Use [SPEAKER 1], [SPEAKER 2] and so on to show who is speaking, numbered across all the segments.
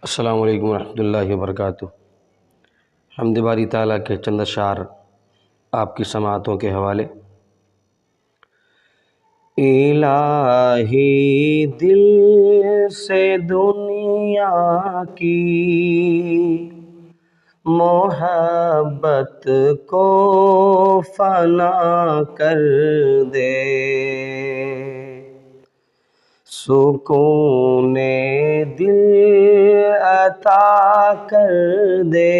[SPEAKER 1] السلام علیکم ورحمۃ اللہ وبرکاتہ۔ حمد باری تعالیٰ کے چند اشعار آپ کی سماعتوں کے حوالے۔ الہی دل سے دنیا کی محبت کو فنا کر دے، سکون دل عطا کر دے،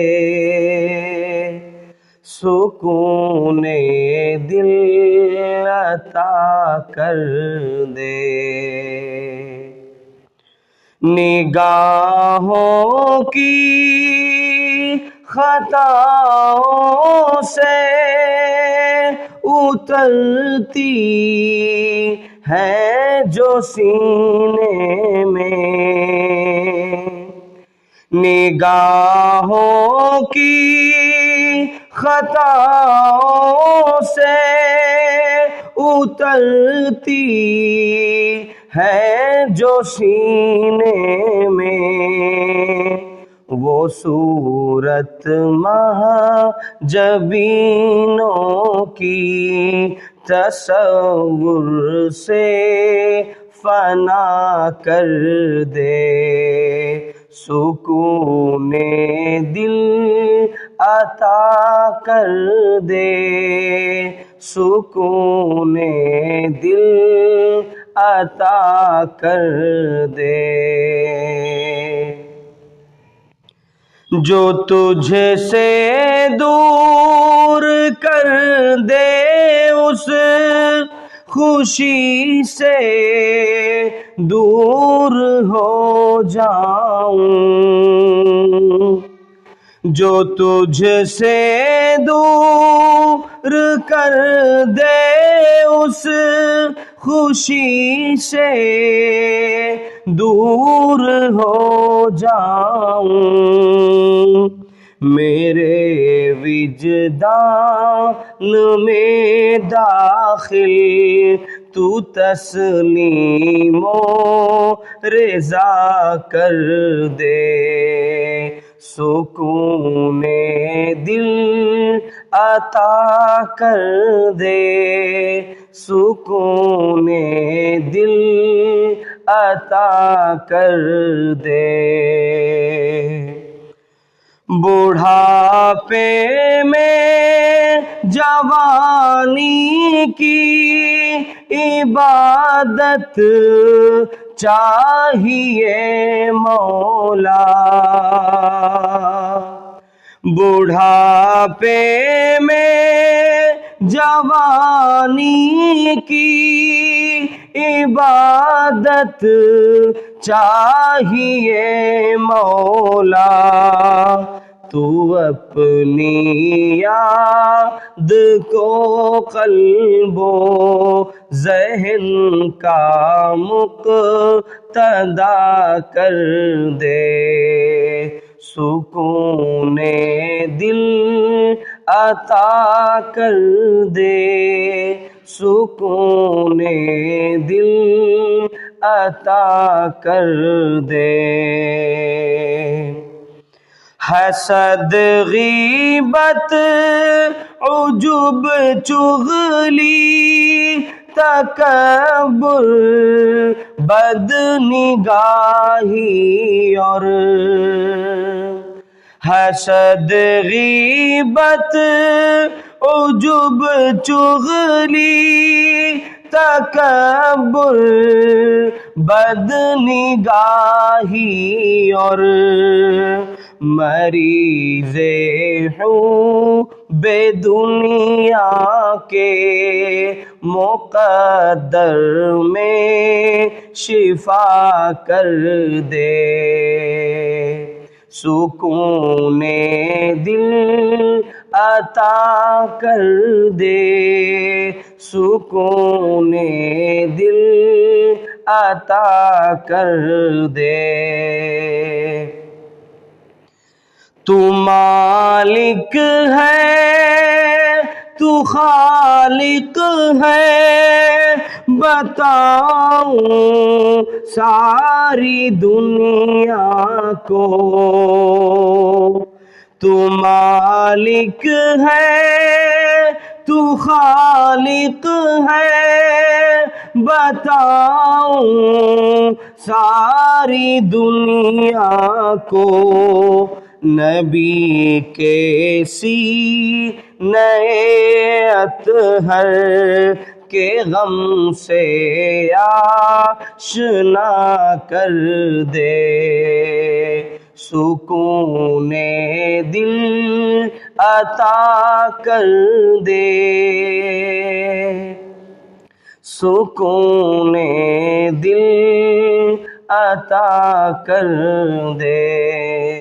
[SPEAKER 1] سکون دل عطا کر دے۔ نگاہوں کی خطاؤں سے اترتی ہے جو سینے میں، نگاہوں کی خطاؤں سے اترتی ہے جو سینے میں، وہ صورت محجبینوں کی تصور سے فنا کر دے، سکون دل عطا کر دے، سکون دل عطا کر دے۔ جو تجھ سے دور کر دے اس خوشی سے دور ہو جاؤں، جو تجھ سے دور کر دے اس خوشی سے دور ہو جاؤں، میرے وجدان میں داخل تو تسلیم و رضا کر دے، سکون دل عطا کر دے، سکون دل عطا کر دے۔ بڑھاپے میں جوانی کی عبادت چاہیے مولا، بڑھاپے میں جوانی کی عبادت چاہیے مولا، تو اپنی یاد کو قلب و ذہن کا مقتدا کر دے، سکون دل عطا کر دے، سکون دل عطا کر دے۔ حسد غیبت عجب چغلی تکبر بدنگاہی اور حسد غیبت عجب چغلی تکبر بدنگاہی اور مریض حب دنیا کے مقدر میں شفا کر دے، سکون دل عطا کر دے، سکون دل عطا کر دے۔ تو مالک ہے تو خالق ہے، بتاؤں ساری دنیا کو، تو مالک ہے، تو خالق ہے، بتاؤں ساری دنیا کو، نبی کے سینے اطہر کے غم سے آشنا کر دے، سکون دل عطا کر دے، سکون دل عطا کر دے۔